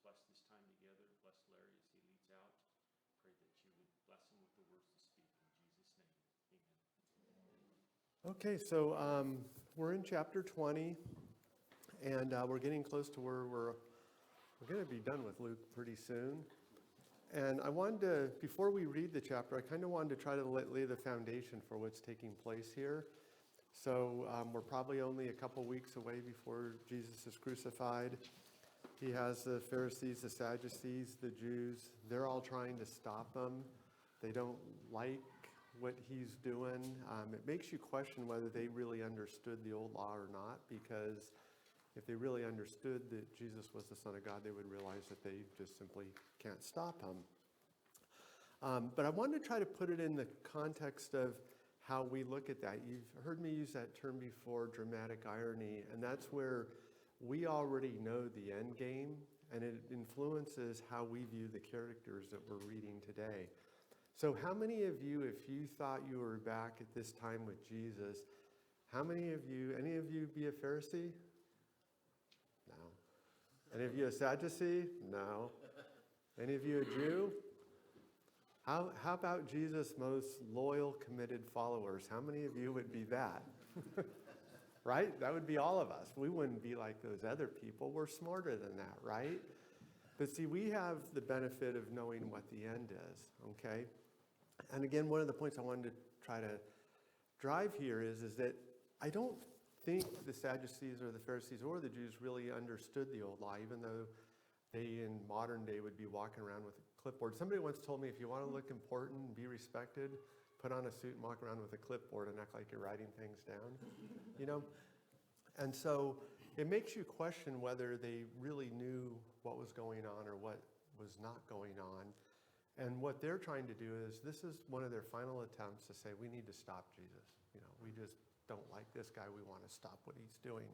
bless this time together. Bless Larry as he leads out. Pray that you would bless him with the words to speak. In Jesus' name, amen. Okay, so we're in chapter 20, and we're getting close to where we're going to be done with Luke pretty soon. And I wanted to, before we read the chapter, I kind of wanted to try to lay the foundation for what's taking place here. So we're probably only a couple weeks away before Jesus is crucified. He has the Pharisees, the Sadducees, the Jews. They're all trying to stop him. They don't like what he's doing. It makes you question whether they really understood the old law or not, because if they really understood that Jesus was the Son of God, they would realize that they just simply can't stop him. But I wanted to try to put it in the context of how we look at that. You've heard me use that term before, dramatic irony, and that's where we already know the end game, and it influences how we view the characters that we're reading today. So how many of you, if you thought you were back at this time with Jesus, any of you be a Pharisee? No. Any of you a Sadducee? No. Any of you a Jew? How about Jesus' most loyal, committed followers? How many of you would be that? Right? That would be all of us. We wouldn't be like those other people. We're smarter than that, right? But see, we have the benefit of knowing what the end is, okay? And again, one of the points I wanted to try to drive here is that I don't think the Sadducees or the Pharisees or the Jews really understood the old law, even though they in modern day would be walking around with a clipboard. Somebody once told me, if you want to look important and be respected, put on a suit and walk around with a clipboard and act like you're writing things down, you know? And so it makes you question whether they really knew what was going on or what was not going on. And what they're trying to do is, this is one of their final attempts to say, we need to stop Jesus. You know, we just don't like this guy. We want to stop what he's doing.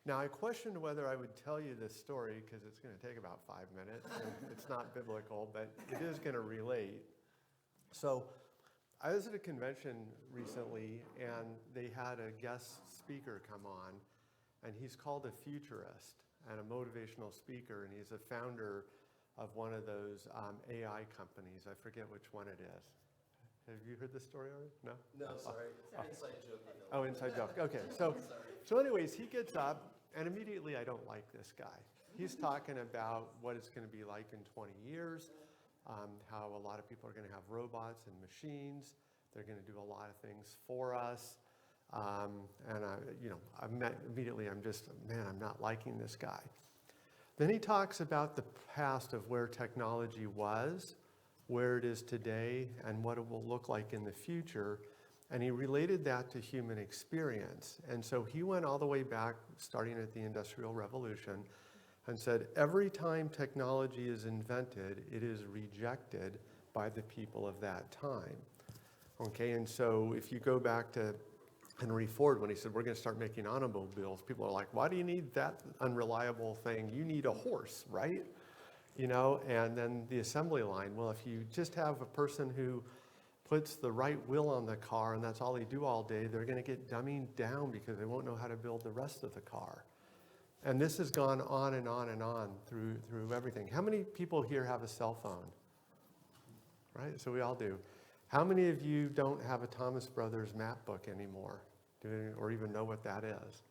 Now, I questioned whether I would tell you this story because it's going to take about 5 minutes. And it's not biblical, but it is going to relate. So I was at a convention recently, and they had a guest speaker come on, and he's called a futurist and a motivational speaker, and he's a founder of one of those AI companies. I forget which one it is. Have you heard this story already? No? No, sorry. It's an inside joke. Oh, inside joke. Okay. So anyways, he gets up, and immediately I don't like this guy. He's talking about what it's going to be like in 20 years, how a lot of people are going to have robots and machines. They're going to do a lot of things for us. Immediately I'm not liking this guy. Then he talks about the past of where technology was, where it is today, and what it will look like in the future. And he related that to human experience. And so he went all the way back, starting at the Industrial Revolution, and said, every time technology is invented, it is rejected by the people of that time. Okay, and so if you go back to Henry Ford, when he said, we're going to start making automobiles, people are like, why do you need that unreliable thing? You need a horse, right? You know, and then the assembly line. Well, if you just have a person who puts the right wheel on the car and that's all they do all day, they're going to get dumbing down because they won't know how to build the rest of the car. And this has gone on and on and on through everything. How many people here have a cell phone? Right, so we all do. How many of you don't have a Thomas Brothers map book anymore? Or even know what that is?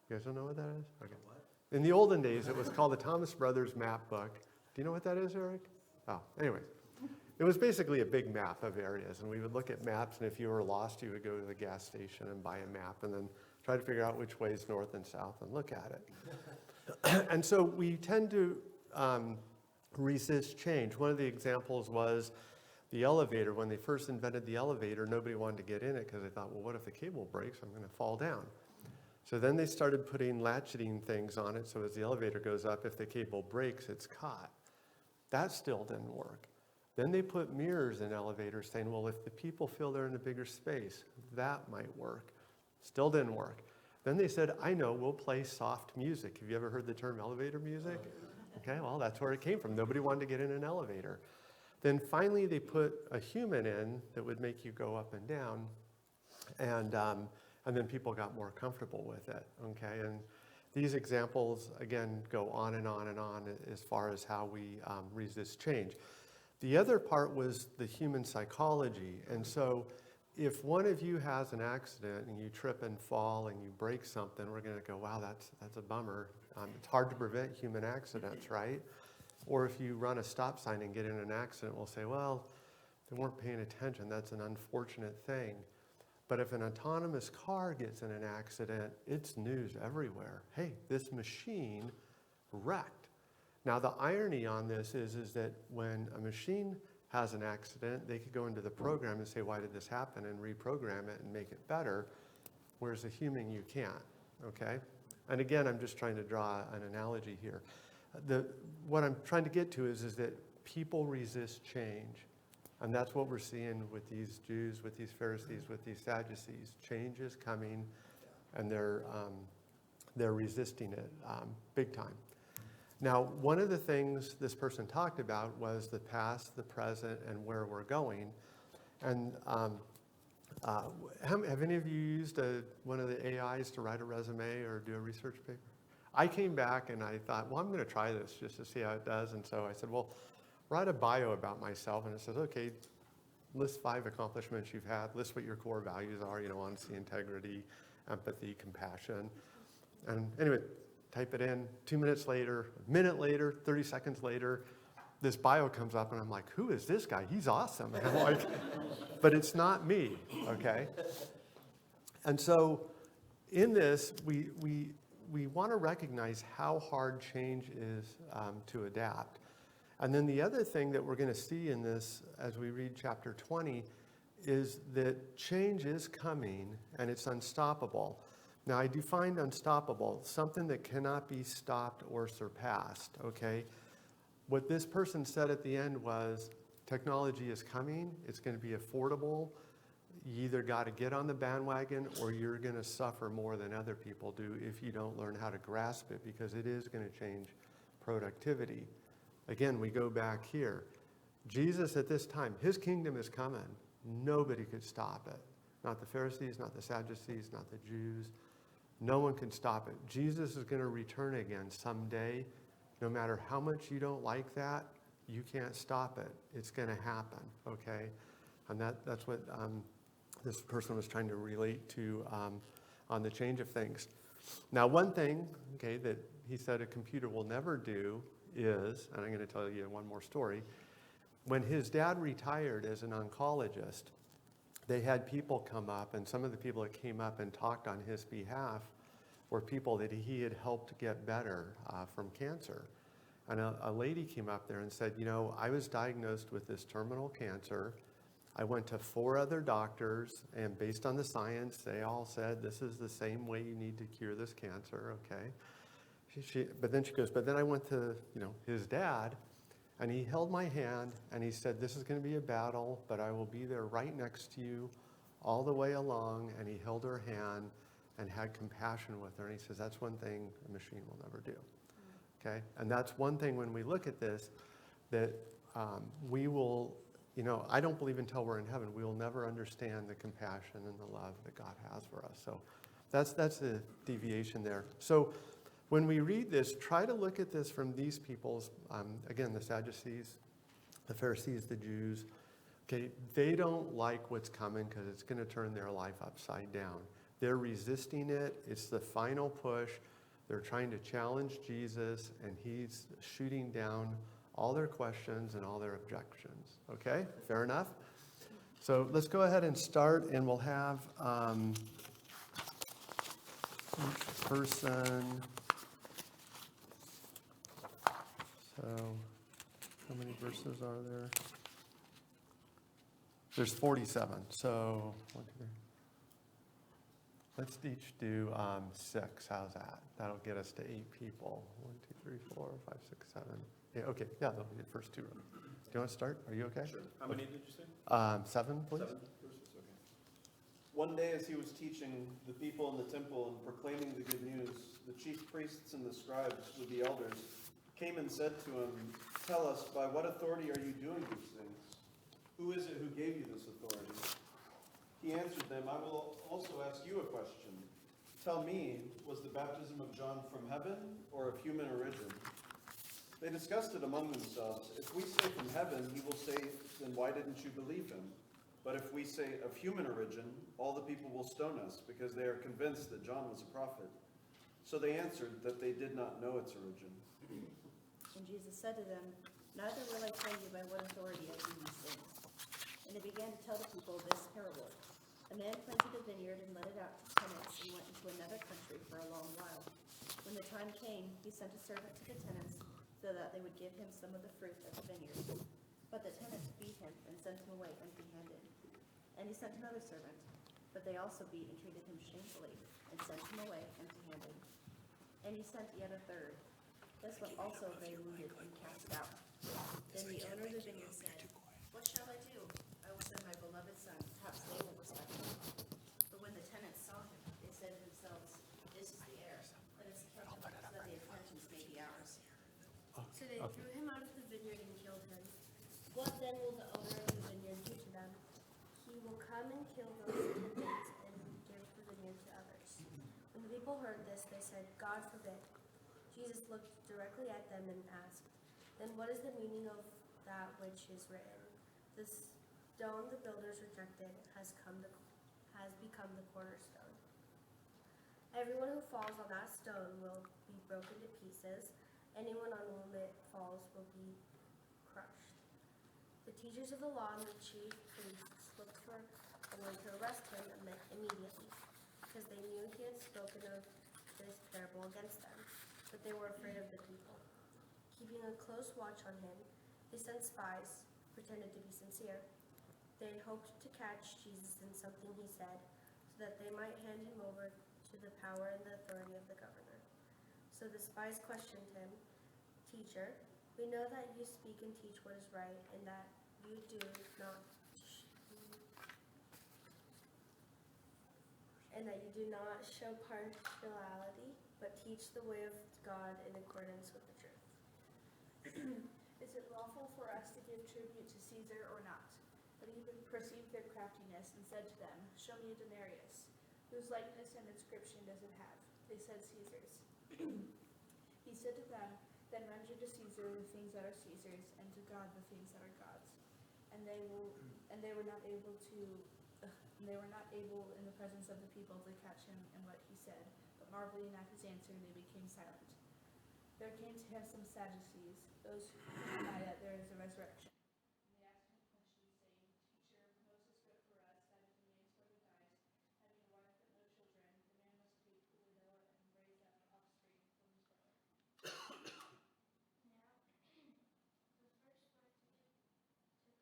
You guys don't know what that is? Okay. What? In the olden days, it was called the Thomas Brothers map book. Do you know what that is, Eric? Oh, anyways. It was basically a big map of areas, and we would look at maps, and if you were lost, you would go to the gas station and buy a map, and then try to figure out which way is north and south and look at it. And so we tend to resist change. One of the examples was the elevator. When they first invented the elevator, nobody wanted to get in it because they thought, well, what if the cable breaks? I'm going to fall down. So then they started putting latcheting things on it, so as the elevator goes up, if the cable breaks, it's caught. That still didn't work. Then they put mirrors in elevators saying, well, if the people feel they're in a bigger space, that might work. Still didn't work. Then they said, I know, we'll play soft music. Have you ever heard the term elevator music? Okay, well, that's where it came from. Nobody wanted to get in an elevator. Then finally they put a human in that would make you go up and down, and then people got more comfortable with it, okay? And These examples, again, go on and on and on as far as how we resist change. The other part was the human psychology. And so if one of you has an accident and you trip and fall and you break something, we're going to go, wow, that's a bummer. It's hard to prevent human accidents, right? Or if you run a stop sign and get in an accident, we'll say, well, they weren't paying attention. That's an unfortunate thing. But if an autonomous car gets in an accident, it's news everywhere. Hey, this machine wrecked. Now, the irony on this is that when a machine has an accident, they could go into the program and say, why did this happen, and reprogram it and make it better, whereas a human, you can't, okay? And again, I'm just trying to draw an analogy here. What I'm trying to get to is that people resist change. And that's what we're seeing with these Jews, with these Pharisees, with these Sadducees. Change is coming, and they're resisting it big time. Now, one of the things this person talked about was the past, the present, and where we're going. And have any of you used one of the AIs to write a resume or do a research paper? I came back and I thought, well, I'm going to try this just to see how it does. And so I said, well, write a bio about myself. And it says, okay, list 5 accomplishments you've had, list what your core values are, honesty, integrity, empathy, compassion. And anyway, type it in. 2 minutes later, a minute later, 30 seconds later, this bio comes up and I'm like, who is this guy? He's awesome. And I'm like, but it's not me, okay? And so in this, we want to recognize how hard change is to adapt. And then the other thing that we're going to see in this as we read chapter 20 is that change is coming and it's unstoppable. Now, I define unstoppable, something that cannot be stopped or surpassed, okay? What this person said at the end was, technology is coming, it's going to be affordable. You either got to get on the bandwagon or you're going to suffer more than other people do if you don't learn how to grasp it, because it is going to change productivity. Again, we go back here. Jesus at this time, his kingdom is coming. Nobody could stop it. Not the Pharisees, not the Sadducees, not the Jews. No one can stop it. Jesus is going to return again someday. No matter how much you don't like that, you can't stop it. It's going to happen, okay? And that's what this person was trying to relate to on the change of things. Now, one thing, okay, that he said a computer will never do is, and I'm going to tell you one more story, when his dad retired as an oncologist, they had people come up, and some of the people that came up and talked on his behalf were people that he had helped get better from cancer. And a lady came up there and said, I was diagnosed with this terminal cancer. I went to 4 other doctors, and based on the science, they all said, this is the same way you need to cure this cancer, okay? But then she goes, but then I went to, his dad, and he held my hand, and he said, this is going to be a battle, but I will be there right next to you all the way along. And he held her hand and had compassion with her. And he says, that's one thing a machine will never do. Okay? And that's one thing when we look at this, that we will, I don't believe until we're in heaven, we will never understand the compassion and the love that God has for us. So that's the deviation there. So when we read this, try to look at this from these people's, again, the Sadducees, the Pharisees, the Jews. Okay, they don't like what's coming because it's going to turn their life upside down. They're resisting it. It's the final push. They're trying to challenge Jesus, and he's shooting down all their questions and all their objections. Okay, fair enough? So let's go ahead and start, and we'll have each person. So, how many verses are there? There's 47. So, 1, 2, 3. Let's each do 6. How's that? That'll get us to 8 people. 1, 2, 3, 4, 5, 6, 7. Yeah, okay. Yeah, that'll be the first 2 rows. Do you want to start? Are you okay? Sure. How many did you say? 7, please. 7 verses, okay. One day as he was teaching the people in the temple and proclaiming the good news, the chief priests and the scribes with the elders came and said to him, tell us, by what authority are you doing these things? Who is it who gave you this authority? He answered them, I will also ask you a question. Tell me, was the baptism of John from heaven or of human origin?" They discussed it among themselves. "If we say from heaven, he will say, 'Then why didn't you believe him?' But if we say of human origin, all the people will stone us, because they are convinced that John was a prophet." So they answered that they did not know its origin. And Jesus said to them, "Neither will I tell you by what authority I do these things." And they began to tell the people this parable. A man planted a vineyard and let it out to tenants and went into another country for a long while. When the time came, he sent a servant to the tenants so that they would give him some of the fruit of the vineyard. But the tenants beat him and sent him away empty-handed. And he sent another servant, but they also beat and treated him shamefully and sent him away empty-handed. And he sent yet a third. This one also they wounded and cast out. Then the owner of the vineyard said, "What shall I do? I will send my beloved son. Perhaps they will respect him." But when the tenants saw him, they said to themselves, "This is the heir. Let us kill him, so that the inheritance may be ours." So they threw him out of the vineyard and killed him. What then will the owner of the vineyard do to them? He will come and kill those tenants and give the vineyard to others. When the people heard this, they said, "God forbid." Jesus looked directly at them and asked, "Then what is the meaning of that which is written? The stone the builders rejected has become the cornerstone. Everyone who falls on that stone will be broken to pieces. Anyone on whom it falls will be crushed." The teachers of the law and the chief priests looked for a way to arrest him immediately, because they knew he had spoken of this parable against them, but they were afraid of the people. Keeping a close watch on him, they sent spies, pretended to be sincere. They hoped to catch Jesus in something he said, so that they might hand him over to the power and the authority of the governor. So the spies questioned him, "Teacher, we know that you speak and teach what is right, and that you do not show partiality, but teach the way of God in accordance with the truth." Is it lawful for us to give tribute to Caesar or not? But he perceived their craftiness and said to them, "Show me a denarius. Whose likeness and inscription does it have?" They said, "Caesar's." He said to them, "Then render to Caesar the things that are Caesar's, and to God the things that are God's." And they were not able in the presence of the people to catch him in what he said, but marveling at his answer, they became silent. There came to him some Sadducees, those who deny that there is a resurrection. And they asked him questions, saying, "Teacher, Moses wrote for us that if a man's brother dies, having a wife but no children, the man must take the widow and raise up offspring from his brother." Now, the first wife took a wife and died without children. Also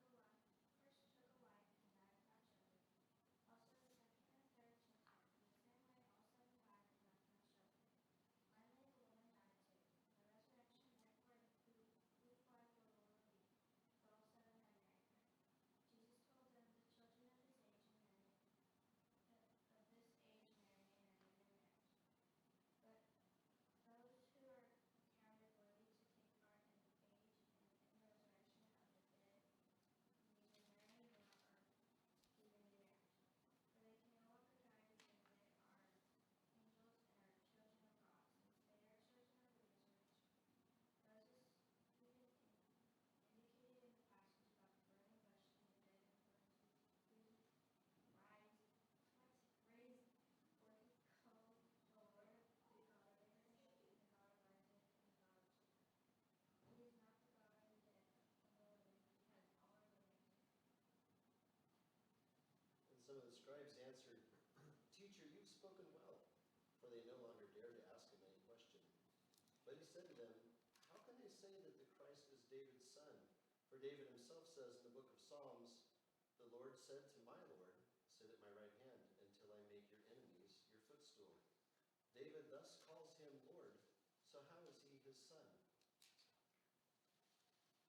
the second and third took her. In the same way also died and left no children. Finally the woman died too. The resurrection therefore whose wife the Lord will be, for all seven had married her. Jesus told them, "The children of this age marry and end in marriage. But those who are counted worthy to take part in the age and in the resurrection of the dead neither marry nor are given in marriage. For they can no longer die because they are angels and are children of God, since they are children of the resurrection. Moses even indicated in the passage about the burning bush and the dead influence whose raised for he called the Lord, the God of Abraham, the God of Isaac, and the God of Jacob. He is not the God of the dead, but of the living, because all are living in him." And some of the scribes answered, "Teacher, you've spoken well," for they no longer dared to ask him any question. But he said to them, "How can they say that the Christ is David's son? For David himself says in the book of Psalms, 'The Lord said to my Lord, sit at my right hand until I make your enemies your footstool.' David thus calls him Lord, so how is he his son?"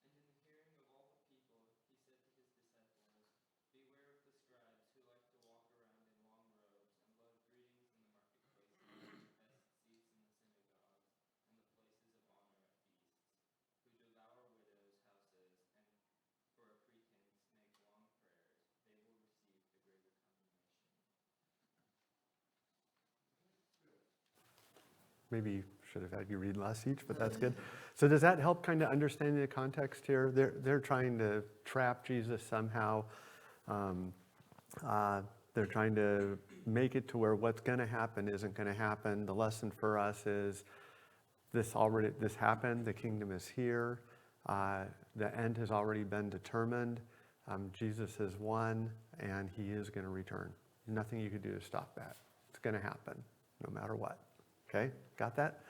And in the hearing of all the people, he said to his disciples, "Beware of the scribes who like to walk around in long robes and love greetings in the marketplaces and the best seats in the synagogues and the places of honor at feasts, who devour widows' houses and for a pretense make long prayers. They will receive the greater condemnation." Maybe should have had you read less each, but that's good. So does that help kind of understanding the context here? They're trying to trap Jesus somehow. They're trying to make it to where what's going to happen isn't going to happen. The lesson for us is this happened. The kingdom is here. The end has already been determined. Jesus has won, and he is going to return. Nothing you could do to stop that. It's going to happen, no matter what. Okay, got that?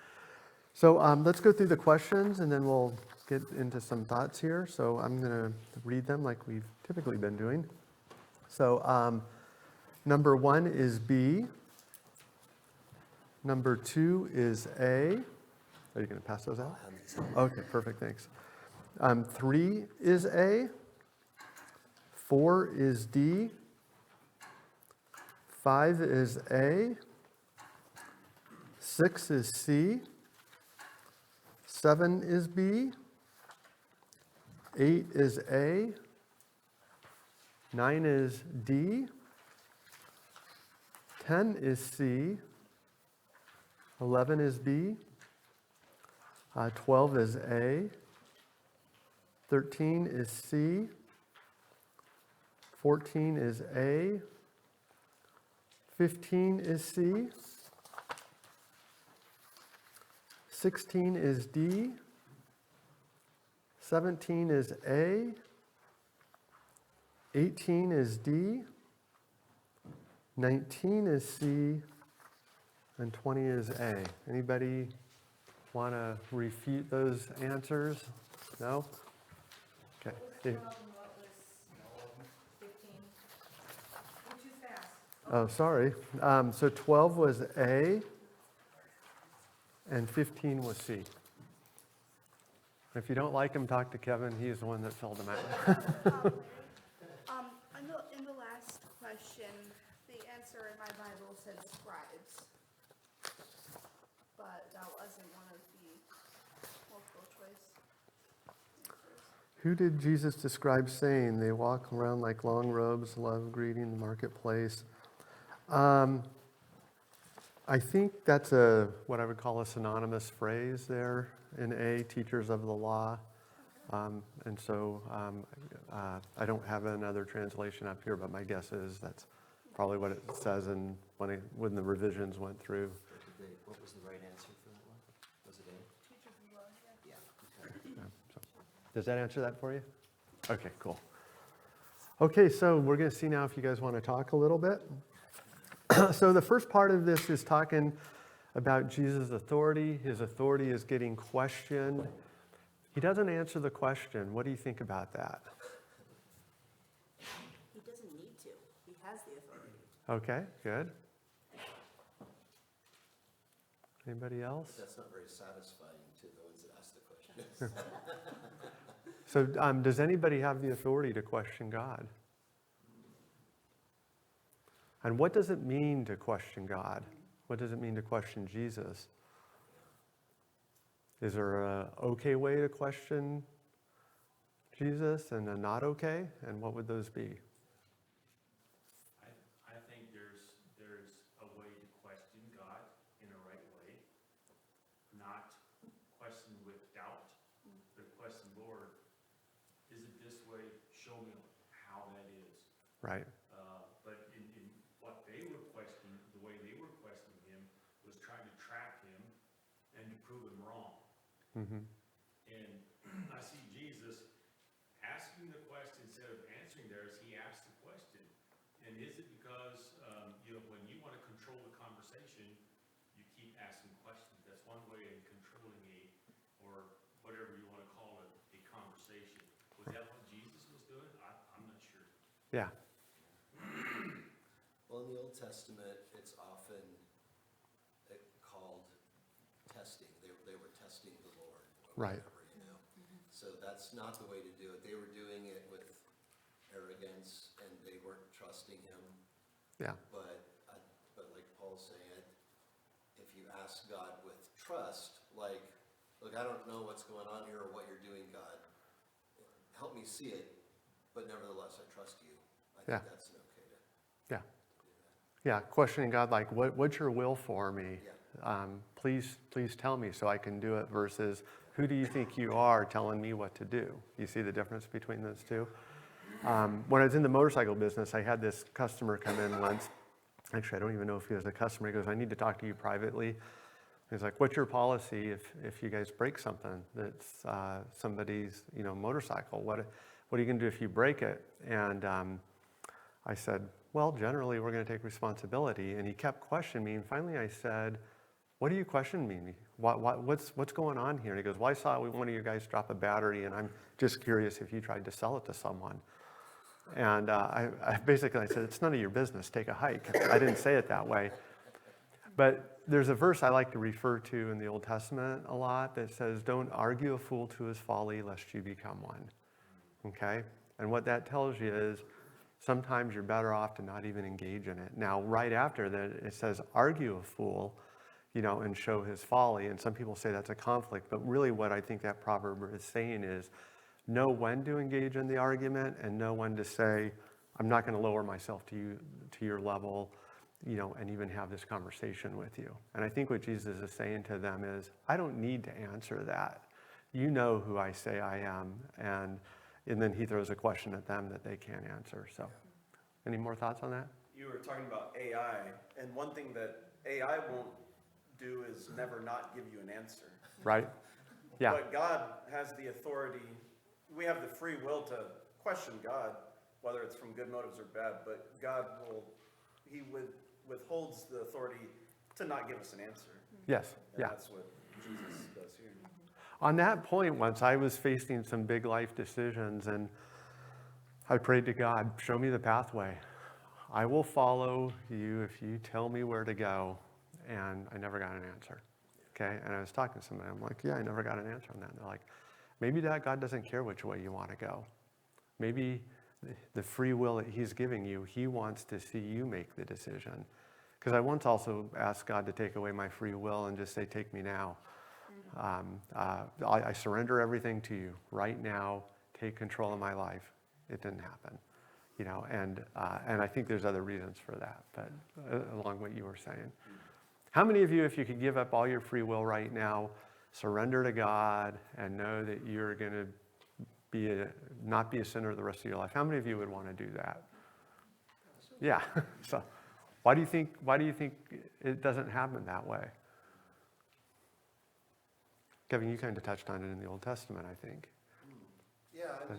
So let's go through the questions, and then we'll get into some thoughts here. So I'm going to read them like we've typically been doing. So number 1 is B. Number 2 is A. Are you going to pass those out? Okay, perfect, thanks. 3 is A. 4 is D. 5 is A. 6 is C. 7 is B. 8 is A. 9 is D. 10 is C. 11 is B. 12 is A. 13 is C. 14 is A. 15 is C. 16 is D. 17 is A. 18 is D. 19 is C. And 20 is A. Anybody want to refute those answers? No? Okay. What was 12 and what was 15? You're too fast. Oh, sorry. So 12 was A, and 15 was C. If you don't like him, talk to Kevin. He's the one that filled them out. In the last question, the answer in my Bible said scribes, but that wasn't one of the multiple choice answers. Who did Jesus describe saying they walk around like long robes, love greeting the marketplace? I think that's what I would call a synonymous phrase there in A, teachers of the law. And so I don't have another translation up here, but my guess is that's probably what it says when the revisions went through. What was the right answer for that one? Was it A? Teachers of the law, yeah. Yeah. Okay. So, does that answer that for you? Okay, cool. Okay, so we're going to see now if you guys want to talk a little bit. So the first part of this is talking about Jesus' authority. His authority is getting questioned. He doesn't answer the question. What do you think about that? He doesn't need to. He has the authority. Okay, good. Anybody else? But that's not very satisfying to the ones that ask the questions. So does anybody have the authority to question God? And what does it mean to question God? What does it mean to question Jesus? Is there an okay way to question Jesus and a not okay? And what would those be? I think there's a way to question God in a right way, not question with doubt, but question, Lord, is it this way? Show me how that is. Right. But in what they were questioning, the way they were questioning him was trying to trap him and to prove him wrong. Mm-hmm. And I see Jesus asking the question instead of answering theirs. He asked the question. And is it because, when you want to control the conversation, you keep asking questions? That's one way of controlling or whatever you want to call it, a conversation. Was that what Jesus was doing? I'm not sure. Yeah. Well, in the Old Testament, it's often called testing. They were testing the Lord. Or Right. whatever, So that's not the way to do it. They were doing it with arrogance, and they weren't trusting him. Yeah. But like Paul's saying, if you ask God with trust, like, look, I don't know what's going on here or what you're doing, God. Help me see it, but nevertheless, I trust you. I think that's okay to Yeah. do that. Yeah. Questioning God, like, what's your will for me? Yeah. please tell me so I can do it, versus who do you think you are telling me what to do? You see the difference between those two? When I was in the motorcycle business, I had this customer come in once. Actually, I don't even know if he was a customer. He goes, I need to talk to you privately. He's like, what's your policy if you guys break something that's somebody's motorcycle? What are you going to do if you break it? And I said, well, generally, we're going to take responsibility. And he kept questioning me. And finally, I said, what do you question me? What's going on here? And he goes, well, I saw one of you guys drop a battery, and I'm just curious if you tried to sell it to someone. And I basically said, it's none of your business. Take a hike. I didn't say it that way. But there's a verse I like to refer to in the Old Testament a lot that says, don't argue a fool to his folly, lest you become one. Okay? And what that tells you is, sometimes you're better off to not even engage in it. Now, right after that, it says, argue a fool, and show his folly. And some people say that's a conflict. But really what I think that proverb is saying is, know when to engage in the argument and know when to say, I'm not going to lower myself to your level, and even have this conversation with you. And I think what Jesus is saying to them is, I don't need to answer that. You know who I say I am. And then he throws a question at them that they can't answer. So, any more thoughts on that? You were talking about AI, and one thing that AI won't do is never not give you an answer. Right? Yeah. But God has the authority. We have the free will to question God, whether it's from good motives or bad, but God withholds the authority to not give us an answer. Yes. And Yeah. that's what Jesus does here. On that point, once I was facing some big life decisions, and I prayed to God, show me the pathway. I will follow you if you tell me where to go. And I never got an answer. Okay? And I was talking to somebody. I'm like, yeah, I never got an answer on that. And they're like, maybe that God doesn't care which way you want to go. Maybe the free will that he's giving you, he wants to see you make the decision. Because I once also asked God to take away my free will and just say, take me now. I surrender everything to you right now. Take control of my life. It didn't happen. And I think there's other reasons for that, but along what you were saying. How many of you, if you could give up all your free will right now, surrender to God, and know that you're going to not be a sinner the rest of your life? How many of you would want to do that? Yeah. So, why do you think it doesn't happen that way? Kevin, you kind of touched on it in the Old Testament, I think. Yeah, I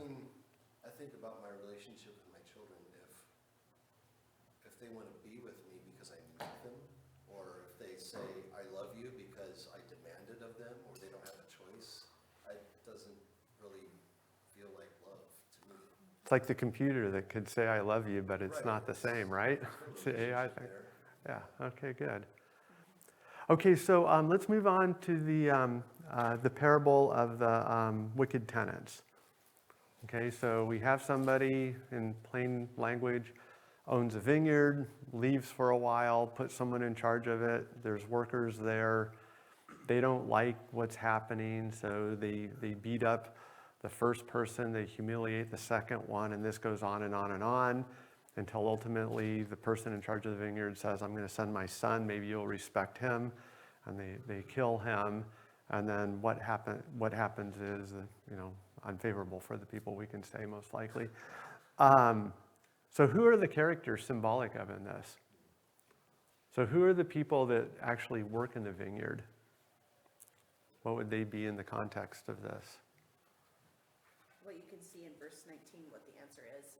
think about my relationship with my children. If they want to be with me because I make them, or if they say I love you because I demand it of them, or they don't have a choice, it doesn't really feel like love to me. It's like the computer that could say I love you, but it's not the same, right? It's the AI thing. Yeah, okay, good. Okay, so let's move on to the parable of the wicked tenants. Okay, so we have somebody, in plain language, owns a vineyard, leaves for a while, puts someone in charge of it. There's workers there. They don't like what's happening, so they beat up the first person, they humiliate the second one, and this goes on and on and on, until ultimately the person in charge of the vineyard says, I'm going to send my son, maybe you'll respect him, and they kill him. And then what happens is, unfavorable for the people, we can say, most likely. So who are the characters symbolic of in this? So who are the people that actually work in the vineyard? What would they be in the context of this? What you can see in verse 19, what the answer is,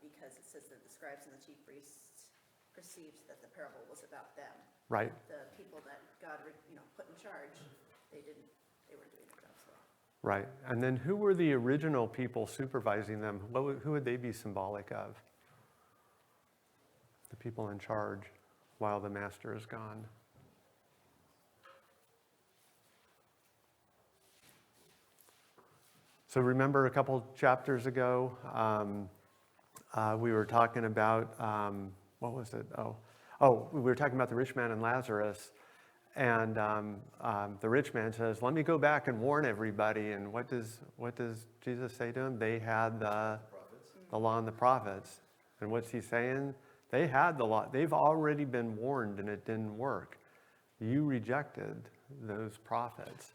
because it says that the scribes and the chief priests perceived that the parable was about them. Right. The people that God, put in charge, they weren't doing their jobs well. Right. And then who were the original people supervising them? Who would they be symbolic of? The people in charge while the master is gone. So remember a couple chapters ago, we were talking about, what was it? We were talking about the rich man and Lazarus. And the rich man says, let me go back and warn everybody. And what does Jesus say to him? They had the law and the prophets. And what's he saying? They had the law. They've already been warned and it didn't work. You rejected those prophets.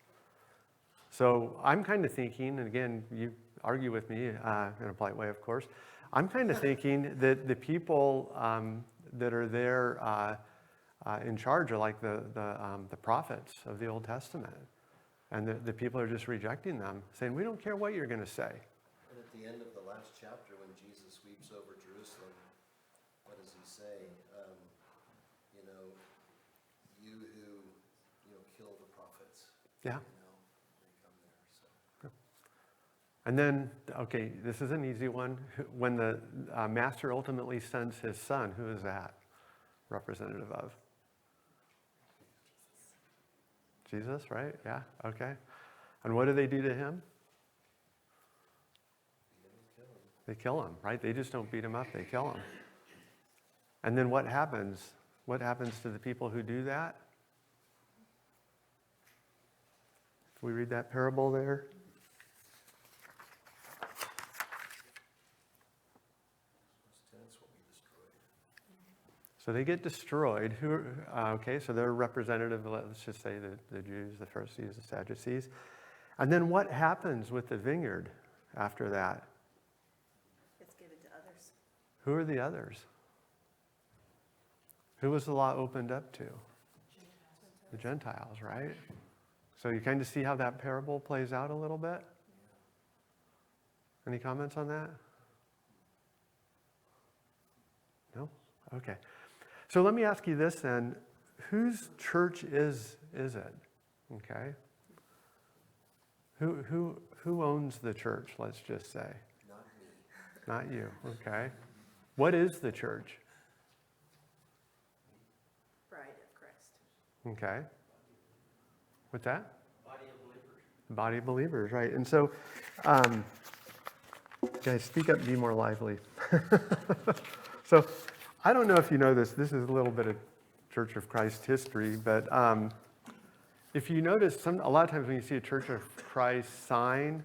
So I'm kind of thinking, and again, you argue with me in a polite way, of course. I'm kind of thinking that the people that are there in charge are like the prophets of the Old Testament. And the people are just rejecting them, saying, we don't care what you're going to say. And at the end of the last chapter, when Jesus sweeps over Jerusalem, what does he say? You who, kill the prophets. Yeah. They come there. So. And then, okay, this is an easy one. When the master ultimately sends his son, who is that representative of? Jesus, right? Yeah, okay. And what do they do to him? They kill him, right? They just don't beat him up, they kill him. And then what happens? What happens to the people who do that? If we read that parable there. So they get destroyed. Okay, so they're representative, let's just say the Jews, the Pharisees, the Sadducees. And then what happens with the vineyard after that? It's given to others. Who are the others? Who was the law opened up to? The Gentiles, right? So you kind of see how that parable plays out a little bit? Any comments on that? No? Okay. So let me ask you this then. Whose church is it? Okay. Who owns the church, let's just say? Not me. Not you, okay. What is the church? Bride of Christ. Okay. What's that? Body of believers. Body of believers, right. And so, guys, speak up, be more lively. So, I don't know if you know this. This is a little bit of Church of Christ history, but if you notice, a lot of times when you see a Church of Christ sign,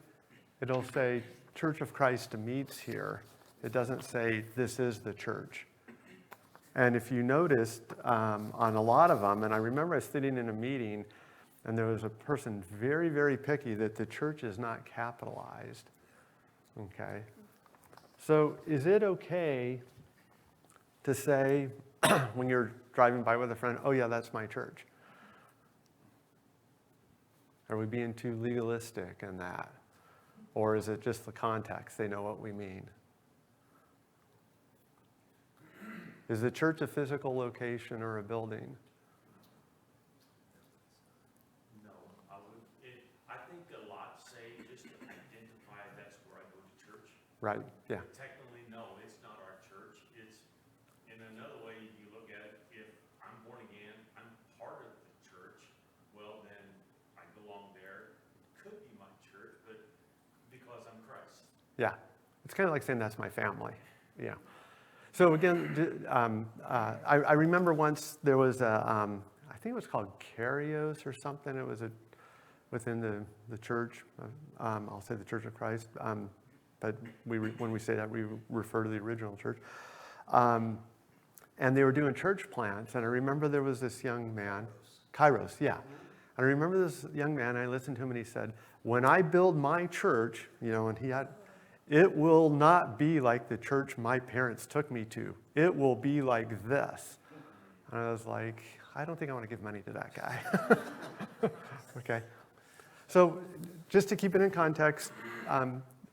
it'll say Church of Christ meets here. It doesn't say this is the church. And if you noticed on a lot of them, and I remember I was sitting in a meeting and there was a person very, very picky that the church is not capitalized. Okay. So is it okay to say when you're driving by with a friend, oh yeah, that's my church? Are we being too legalistic in that? Or is it just the context? They know what we mean. Is the church a physical location or a building? No, I think a lot say just to identify that's where I go to church. Right, yeah. But technically, no, it's not our church. It's, in another way, you look at it, if I'm born again, I'm part of the church, well, then I belong there. Could be my church, but because I'm Christ. Yeah, it's kind of like saying that's my family. Yeah. So again, I remember once there was I think it was called Carios or something. It was within the church. I'll say the Church of Christ, but when we say that, we refer to the original church. And they were doing church plants, and I remember there was this young man, Kairos, yeah. I remember this young man, I listened to him, and he said, when I build my church, and it will not be like the church my parents took me to. It will be like this. And I was like, I don't think I want to give money to that guy. Okay. So just to keep it in context,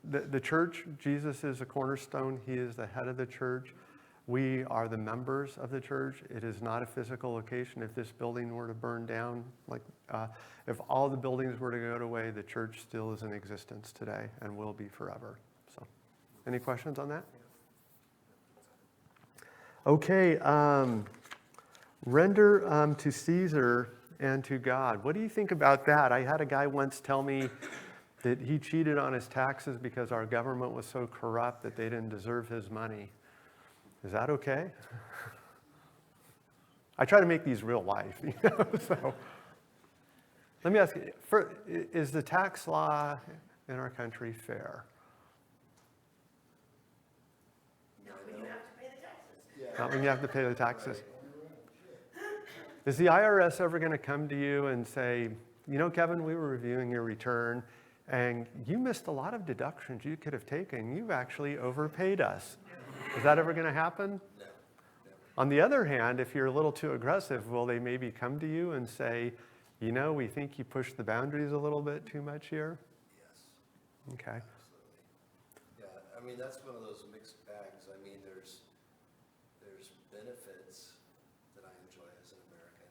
the church, Jesus is a cornerstone. He is the head of the church. We are the members of the church. It is not a physical location. If this building were to burn down, if all the buildings were to go away, the church still is in existence today and will be forever. So, any questions on that? Okay, render to Caesar and to God. What do you think about that? I had a guy once tell me that he cheated on his taxes because our government was so corrupt that they didn't deserve his money. Is that okay? I try to make these real life, so. Let me ask you, is the tax law in our country fair? Not when you have to pay the taxes. Not when you have to pay the taxes. Is the IRS ever going to come to you and say, you know, Kevin, we were reviewing your return, and you missed a lot of deductions you could have taken. You've actually overpaid us. Is that ever going to happen? No. On the other hand, if you're a little too aggressive, will they maybe come to you and say, you know, we think you pushed the boundaries a little bit too much here? Yes. Okay. Absolutely. Yeah, I mean, that's one of those mixed bags. I mean, there's benefits that I enjoy as an American,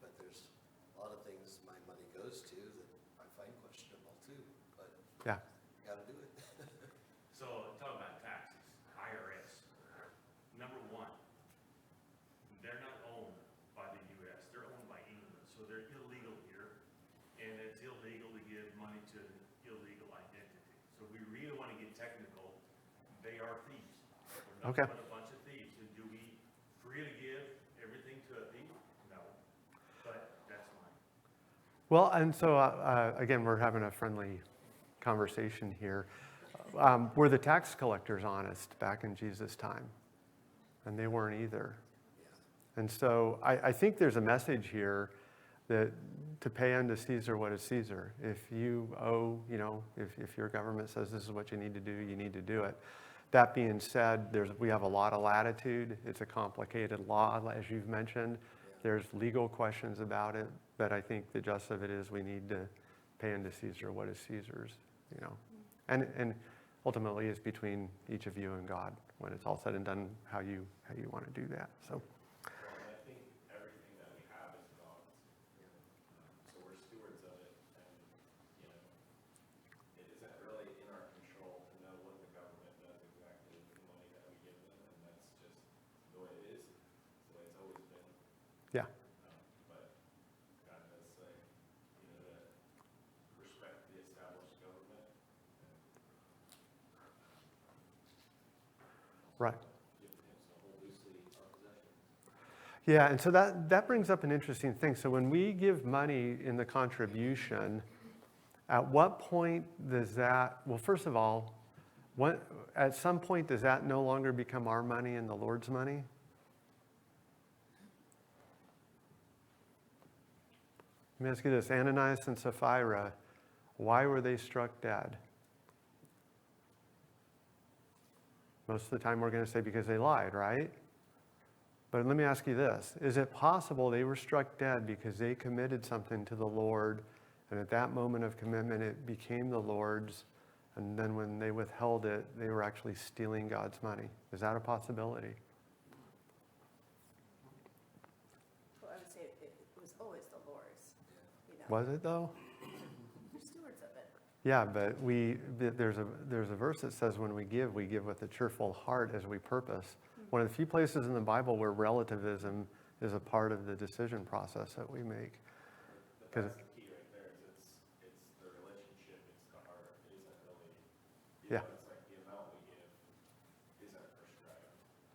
but there's a lot of things my money goes to that I find questionable too, but Yeah. gotta do it. So, talk about taxes, IRS. Number one, they're not owned by the US, they're owned by England, so they're illegal here. And it's illegal to give money to an illegal identity. So if we really want to get technical, they are thieves. They're Okay. nothing but a bunch of thieves. And do we freely give everything to a thief? No. But that's mine. Well, and so, again, we're having a friendly conversation here. Were the tax collectors honest back in Jesus' time? And they weren't either. And so I think there's a message here that to pay unto Caesar what is Caesar. If you owe, you know, if your government says this is what you need to do, you need to do it. That being said, we have a lot of latitude. It's a complicated law, as you've mentioned. There's legal questions about it, but I think the gist of it is we need to pay unto Caesar what is Caesar's, you know. And ultimately it's between each of you and God when it's all said and done how you want to do that. So. And I think everything that we have is God's. So we're stewards of it, and, you know, it isn't really in our control to know what the government does exactly with the money that we give them, and that's just the way it is. It's the way it's always been. Yeah. But God does say, you know, that respect the established government. Right. Give him some hold loosely our possessions. Yeah, and so that brings up an interesting thing. So when we give money in the contribution, at what point does that, well, first of all, at some point does that no longer become our money and the Lord's money? Let me ask you this, Ananias and Sapphira, why were they struck dead? Most of the time we're going to say because they lied, right? But let me ask you this. Is it possible they were struck dead because they committed something to the Lord, and at that moment of commitment it became the Lord's, and then when they withheld it, they were actually stealing God's money? Is that a possibility? Well, I would say it was always the Lord's, you know. Was it though? We're stewards of it. Yeah, but there's a verse that says when we give with a cheerful heart as we purpose. One of the few places in the Bible where relativism is a part of the decision process that we make. But that's the key right there, is it's the relationship, it's the heart. It isn't really, you Yeah. know, it's like the amount we give isn't prescribed.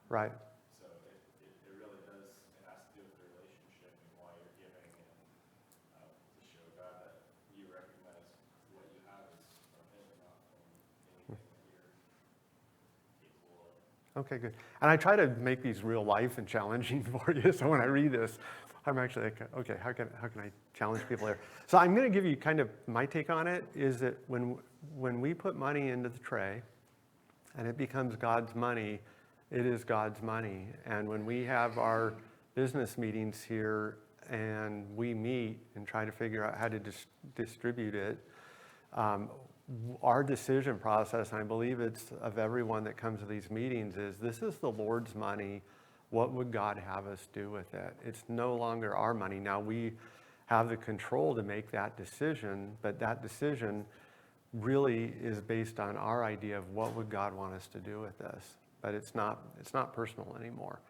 Right. So it really does, it has to do with the relationship and why you're giving, and to show God that you recognize what you have is from Him and not from anything that you're capable of. Okay, good. And I try to make these real life and challenging for you. So when I read this, I'm actually like, okay, how can I challenge people here? So I'm going to give you kind of my take on it. Is that when we put money into the tray, and it becomes God's money, it is God's money. And when we have our business meetings here and we meet and try to figure out how to distribute it, our decision process, and I believe it's of everyone that comes to these meetings, is this is the Lord's money. What would God have us do with it? It's no longer our money. Now we have the control to make that decision, but that decision really is based on our idea of what would God want us to do with this. But it's not personal anymore.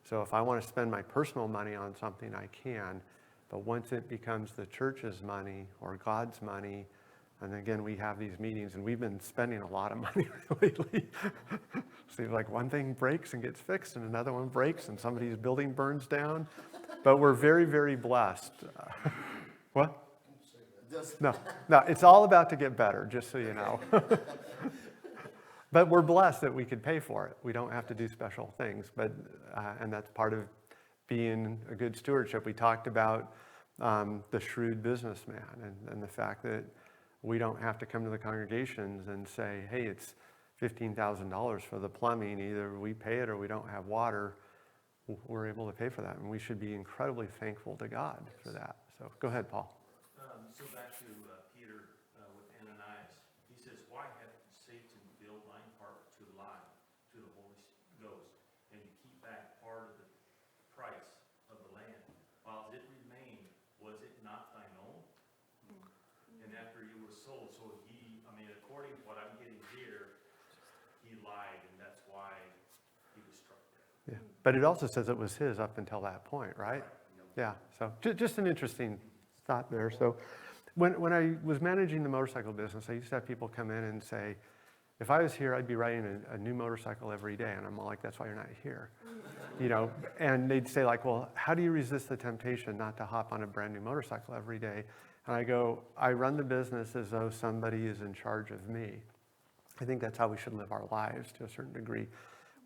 So if I want to spend my personal money on something, I can. But once it becomes the church's money or God's money, and again, we have these meetings, and we've been spending a lot of money lately. Seems like one thing breaks and gets fixed, and another one breaks, and somebody's building burns down. But we're very, very blessed. What? No, it's all about to get better, just so you know. But we're blessed that we could pay for it. We don't have to do special things, but and that's part of being a good stewardship. We talked about the shrewd businessman and the fact that we don't have to come to the congregations and say, hey, it's $15,000 for the plumbing. Either we pay it or we don't have water. We're able to pay for that. And we should be incredibly thankful to God for that. So go ahead, Paul. So back to Peter with Ananias. He says, why hath Satan filled thine heart to lie to the Holy Ghost and to keep back part of the price of the land? While it remained, was it not thine own? And after you were sold, so he, I mean, according to what I'm getting here, he lied, and that's why he was struck dead. Yeah. But it also says it was his up until that point, right? Yeah. So just an interesting thought there. So when I was managing the motorcycle business, I used to have people come in and say, if I was here, I'd be riding a new motorcycle every day. And I'm all like, that's why you're not here. You know, and they'd say like, well, how do you resist the temptation not to hop on a brand new motorcycle every day? And I go, I run the business as though somebody is in charge of me. I think that's how we should live our lives to a certain degree.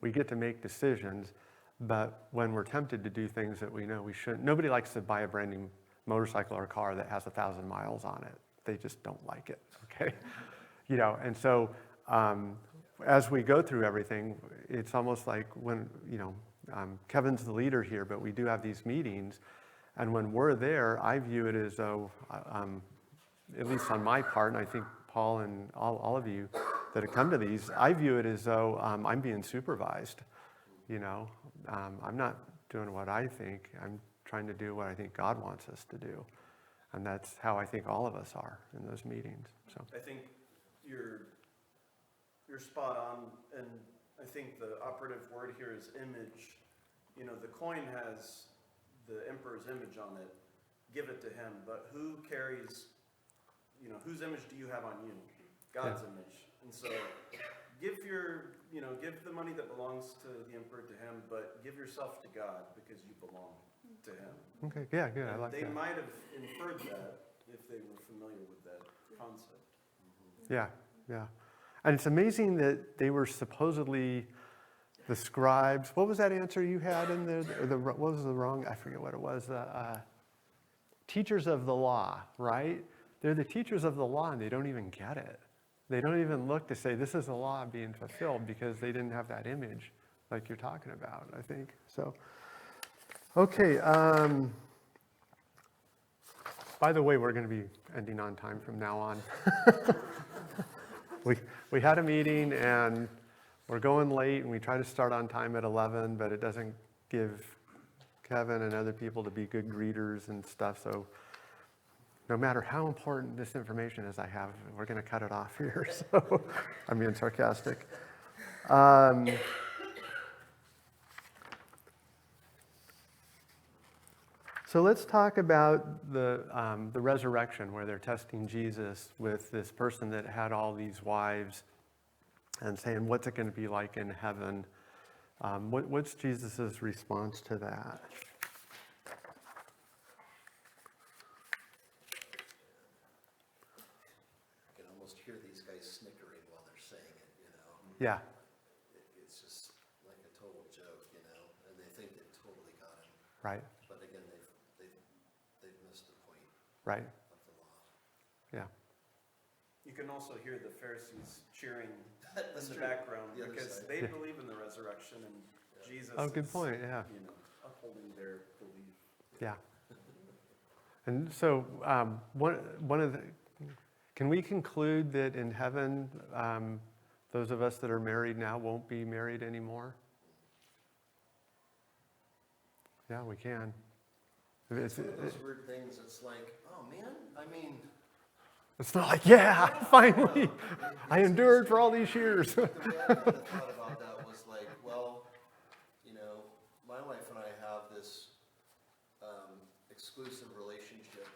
We get to make decisions, but when we're tempted to do things that we know we shouldn't, nobody likes to buy a brand new motorcycle or car that has 1,000 miles on it. They just don't like it, okay? You know, and so as we go through everything, it's almost like when, you know, Kevin's the leader here, but we do have these meetings, and when we're there, I view it as though, at least on my part, and I think Paul and all of you that have come to these, I view it as though I'm being supervised, you know. I'm not doing what I think, I'm trying to do what I think God wants us to do. And that's how I think all of us are in those meetings. So I think you're spot on, and I think the operative word here is image. You know, the coin has the emperor's image on it. Give it to him. But who carries, you know, whose image do you have on you? God's image. And so give the money that belongs to the emperor to him, but give yourself to God because you belong to him. okay, yeah, good. I like They that. might have inferred that if they were familiar with that concept. Yeah, yeah. And it's amazing that they were supposedly the scribes. What was that answer you had in there? What was the wrong? I forget what it was. Teachers of the law, right? They're the teachers of the law, and they don't even get it. They don't even look to say this is the law being fulfilled because they didn't have that image like you're talking about, I think. So, okay. By the way, we're going to be ending on time from now on. We had a meeting and we're going late, and we try to start on time at 11, but it doesn't give Kevin and other people to be good greeters and stuff. So no matter how important this information is I have, we're going to cut it off here. So I'm being sarcastic. So let's talk about the resurrection, where they're testing Jesus with this person that had all these wives and saying, what's it going to be like in heaven? What's Jesus' response to that? I can almost hear these guys snickering while they're saying it, you know? Yeah, It's just like a total joke, you know, and they think they totally got him. right, But again, they've missed the point right, of the law. yeah. You can also hear the Pharisees cheering That's in the true. background The other because side. they Yeah. believe in the resurrection, and Jesus Oh, good is, point, yeah. you know, upholding their belief. Yeah. And so one of the, can we conclude that in heaven, those of us that are married now won't be married anymore? Yeah, we can. It's one of those weird things, it's like, oh man, I mean. It's not like, yeah, finally, I endured for all these years. The way I kind of thought about that was like, well, you know, my wife and I have this exclusive relationship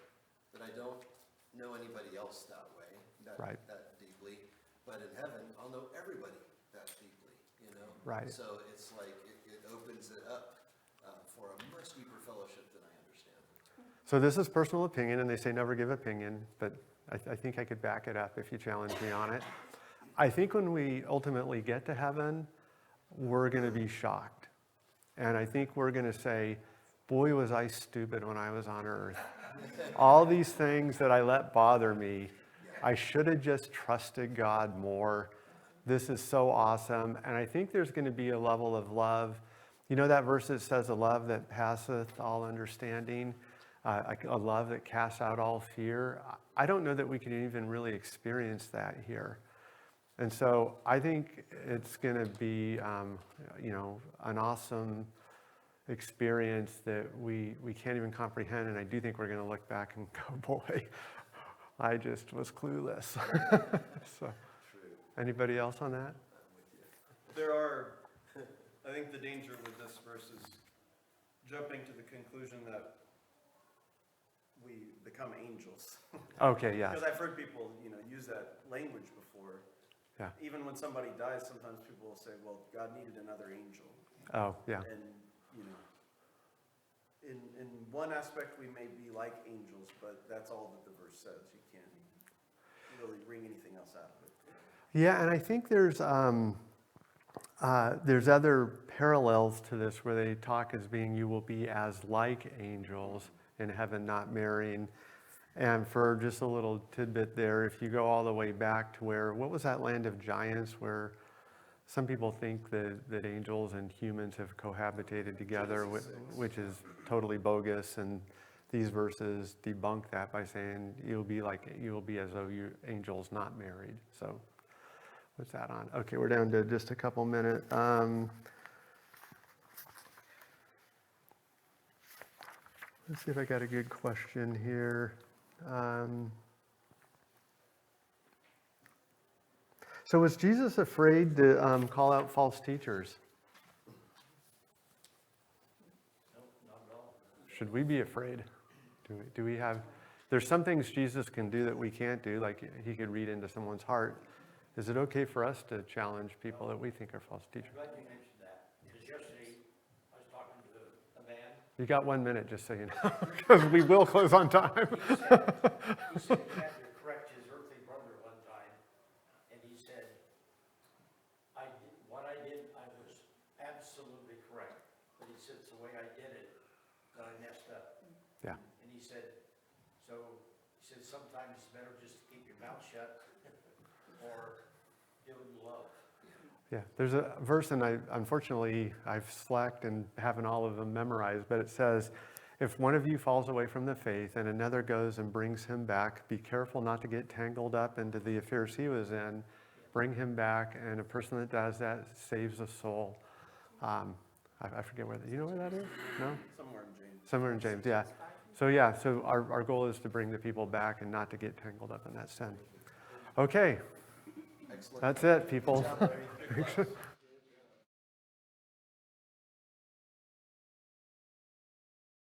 that I don't know anybody else that way, Right. that deeply. But in heaven, I'll know everybody that deeply, you know? Right. So it's like, it opens it up for a much deeper fellowship than I understand. So this is personal opinion, and they say never give opinion, but I think I could back it up if you challenge me on it. I think when we ultimately get to heaven, we're going to be shocked. And I think we're going to say, boy, was I stupid when I was on earth. All these things that I let bother me, I should have just trusted God more. This is so awesome. And I think there's going to be a level of love. You know that verse that says, a love that passeth all understanding, a love that casts out all fear? I don't know that we can even really experience that here. And so I think it's going to be, an awesome experience that we can't even comprehend. And I do think we're going to look back and go, boy, I just was clueless. So, anybody else on that? I think the danger with this verse is jumping to the conclusion that we become angels. Okay, yeah. Because I've heard people, use that language before. Yeah. Even when somebody dies, sometimes people will say, well, God needed another angel. Oh, yeah. And, in one aspect, we may be like angels, but that's all that the verse says. You can't really wring anything else out of it. Yeah, and I think there's other parallels to this where they talk as being, you will be as like angels in heaven, not marrying. And for just a little tidbit there, if you go all the way back to what was that land of giants where some people think that angels and humans have cohabitated together, which is totally bogus. And these verses debunk that by saying you will be as though you angels not married. So what's that on? Okay, we're down to just a couple minutes. Let's see if I got a good question here. So was Jesus afraid to call out false teachers? No, not at all. Should we be afraid? Do we have? There's some things Jesus can do that we can't do, like he could read into someone's heart. Is it okay for us to challenge people that we think are false teachers? I'm glad you mentioned that, because yesterday I was talking to a man. You got 1 minute, just so you know, because we will close on time. He said he had to correct his earthly brother one time, and he said, what I did, I was absolutely correct. But he said, it's the way I did it that I messed up. Yeah. And he said, sometimes it's better just to keep your mouth shut or do it in love. Yeah, there's a verse, and unfortunately I've slacked and haven't all of them memorized, but it says, if one of you falls away from the faith and another goes and brings him back, be careful not to get tangled up into the affairs he was in. Bring him back, and a person that does that saves a soul. I forget where you know where that is? No? Somewhere in James. Somewhere in James, yeah. So our goal is to bring the people back and not to get tangled up in that sin. Okay. Excellent. That's it, people. Good job, Larry.